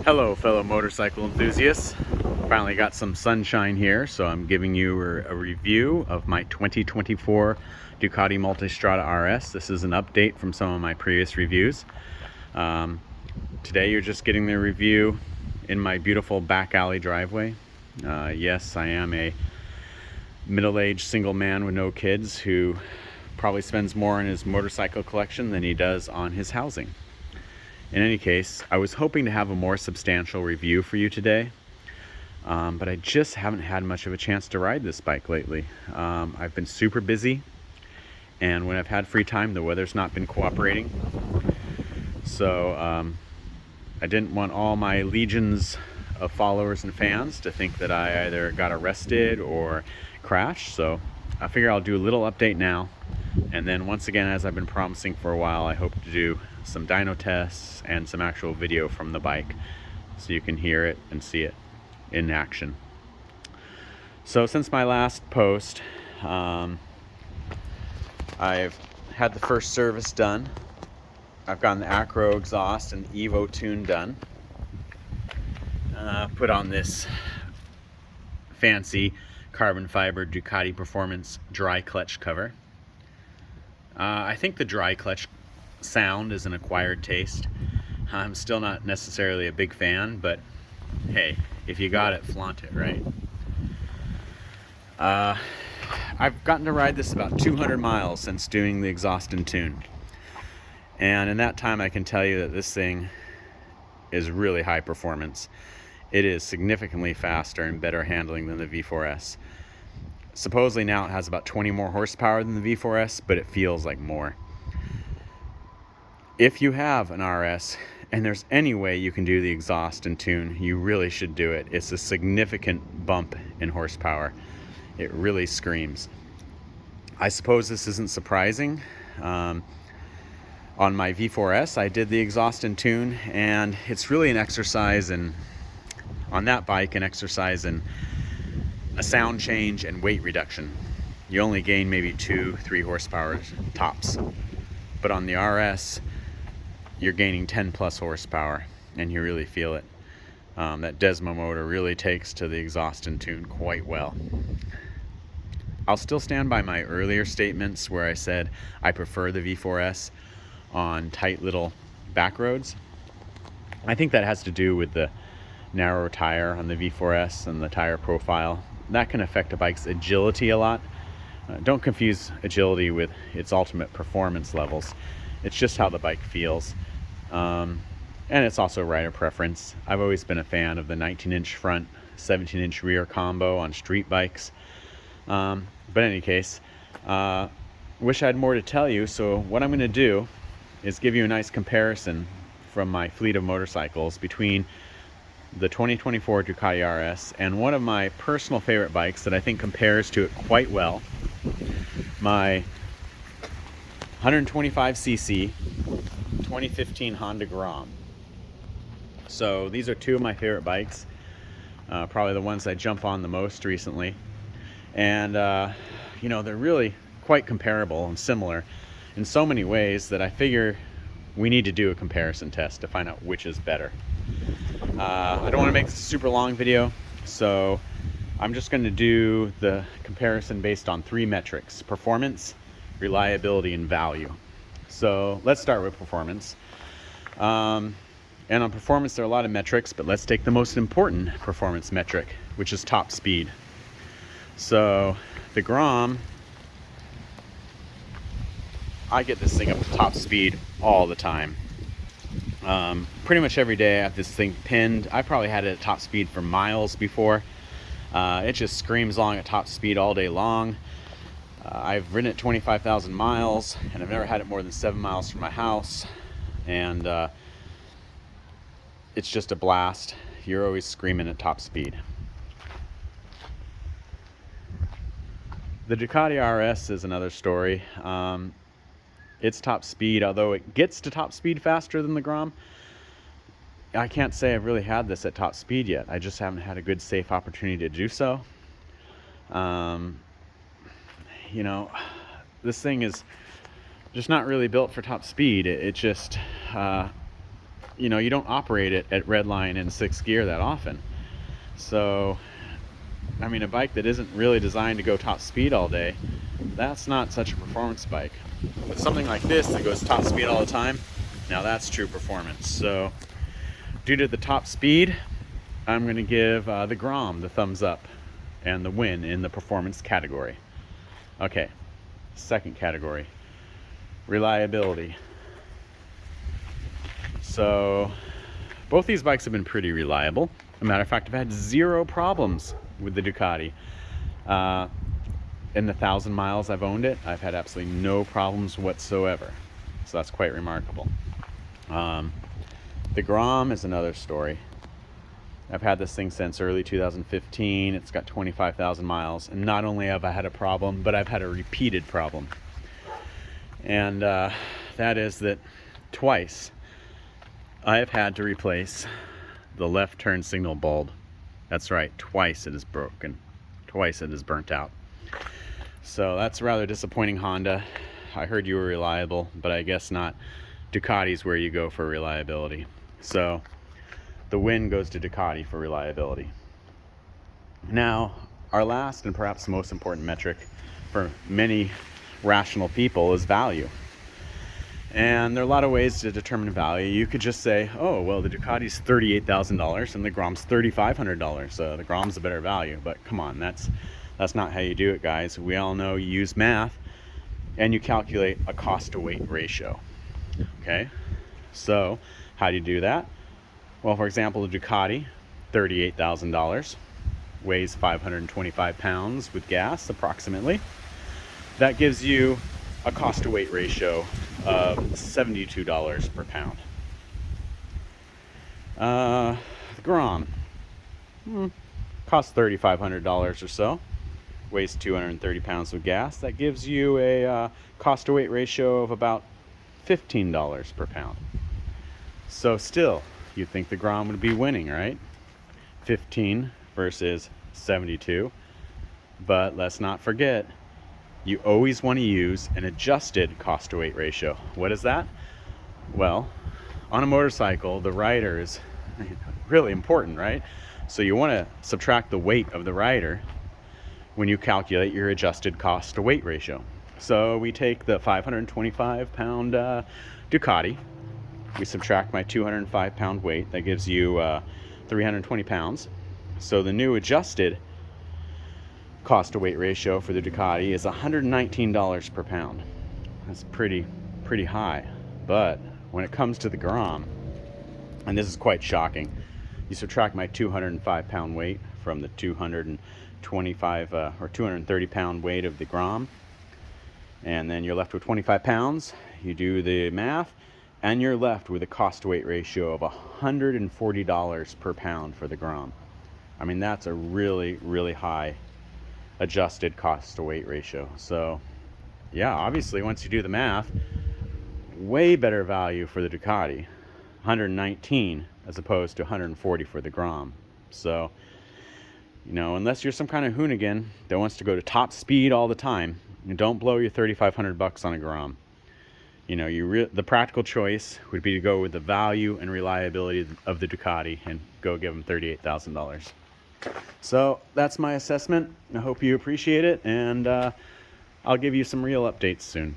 Hello fellow motorcycle enthusiasts. Finally got some sunshine here, so I'm giving you a review of my 2024 Ducati Multistrada RS. This is an update from some of my previous reviews. Today you're just getting the review in my beautiful back alley driveway. Yes, I am a middle-aged single man with no kids who probably spends more on his motorcycle collection than he does on his housing. In any case, I was hoping to have a more substantial review for you today, but I just haven't had much of a chance to ride this bike lately. I've been super busy, and when I've had free time, the weather's not been cooperating. So I didn't want all my legions of followers and fans to think that I either got arrested or crashed. So I figure I'll do a little update now, and then once again, as I've been promising for a while, I hope to do some dyno tests and some actual video from the bike so you can hear it and see it in action. So since my last post, I've had the first service done. I've gotten the Acro exhaust and Evo tune done. Put on this fancy carbon fiber Ducati Performance dry clutch cover. I think the dry clutch sound is an acquired taste. I'm still not necessarily a big fan, but hey, if you got it, flaunt it, right? I've gotten to ride this about 200 miles since doing the exhaust and tune. And in that time, I can tell you that this thing is really high performance. It is significantly faster and better handling than the V4S. Supposedly now it has about 20 more horsepower than the V4S, but it feels like more. If you have an RS and there's any way you can do the exhaust and tune, you really should do it. It's a significant bump in horsepower. It really screams. I suppose this isn't surprising. On my V4S, I did the exhaust and tune, and it's really an exercise in, on that bike, an exercise in a sound change and weight reduction. You only gain maybe 2-3 horsepower tops. But on the RS, you're gaining 10 plus horsepower, and you really feel it. That Desmo motor really takes to the exhaust and tune quite well. I'll still stand by my earlier statements where I said I prefer the V4S on tight little back roads. I think that has to do with the narrow tire on the V4S and the tire profile. That can affect a bike's agility a lot. Don't confuse agility with its ultimate performance levels. It's just how the bike feels. And it's also rider preference. I've always been a fan of the 19-inch front, 17-inch rear combo on street bikes. But in any case, wish I had more to tell you, so what I'm going to do is give you a nice comparison from my fleet of motorcycles between the 2024 Ducati RS and one of my personal favorite bikes that I think compares to it quite well, my 125cc 2015 Honda Grom. So these are two of my favorite bikes, probably the ones I jump on the most recently, and you know, they're really quite comparable and similar in so many ways that I figure we need to do a comparison test to find out which is better. I don't want to make this a super long video, so I'm just going to do the comparison based on 3 metrics: performance, reliability, and value. So let's start with performance. And on performance, there are a lot of metrics, but let's take the most important performance metric, which is top speed. So the Grom, I get this thing up to top speed all the time. Pretty much every day I have this thing pinned. I probably had it at top speed for miles before. It just screams along at top speed all day long. I've ridden it 25,000 miles, and I've never had it more than 7 miles from my house. And it's just a blast. You're always screaming at top speed. The Ducati RS is another story. Its top speed, although it gets to top speed faster than the Grom, I can't say I've really had this at top speed yet. I just haven't had a good, safe opportunity to do so. You know, this thing is just not really built for top speed. It just you know, you don't operate it at redline in 6th gear that often. So, I mean, a bike that isn't really designed to go top speed all day, that's not such a performance bike. But something like this that goes top speed all the time, now that's true performance. So, due to the top speed, I'm going to give the Grom the thumbs up and the win in the performance category. Okay, second category, reliability. So both these bikes have been pretty reliable. As a matter of fact, I've had 0 problems with the Ducati. In the 1,000 miles I've owned it, I've had absolutely no problems whatsoever. So that's quite remarkable. The Grom is another story. I've had this thing since early 2015. It's got 25,000 miles. And not only have I had a problem, but I've had a repeated problem. And that is that twice I have had to replace the left turn signal bulb. That's right, twice it is broken. Twice it is burnt out. So that's rather disappointing, Honda. I heard you were reliable, but I guess not. Ducati's where you go for reliability. So the win goes to Ducati for reliability. Now, our last and perhaps most important metric for many rational people is value. And there are a lot of ways to determine value. You could just say, oh, well, the Ducati's $38,000 and the Grom's $3,500. The Grom's a better value. But come on, that's not how you do it, guys. We all know you use math and you calculate a cost to weight ratio. Okay, so how do you do that? Well, for example, the Ducati, $38,000, weighs 525 pounds with gas, approximately. That gives you a cost to weight ratio of $72 per pound. The Grom costs $3,500 or so, weighs 230 pounds with gas. That gives you a cost to weight ratio of about $15 per pound. So still, you'd think the Grom would be winning, right? 15 versus 72. But let's not forget, you always want to use an adjusted cost to weight ratio. What is that? Well, on a motorcycle, the rider is really important, right? So you want to subtract the weight of the rider when you calculate your adjusted cost to weight ratio. So we take the 525 pound Ducati, we subtract my 205 pound weight, that gives you 320 pounds. So the new adjusted cost to weight ratio for the Ducati is $119 per pound. That's pretty high. But when it comes to the Grom, and this is quite shocking, you subtract my 205 pound weight from the 225 or 230 pound weight of the Grom, and then you're left with 25 pounds. You do the math, and you're left with a cost to weight ratio of $140 per pound for the Grom. I mean, that's a really high adjusted cost to weight ratio. So yeah, obviously once you do the math, way better value for the Ducati, 119 as opposed to 140 for the Grom. So, you know, unless you're some kind of hoonigan that wants to go to top speed all the time, don't blow your $3,500 on a Grom. You know, the practical choice would be to go with the value and reliability of the Ducati and go give them $38,000. So that's my assessment. I hope you appreciate it, and I'll give you some real updates soon.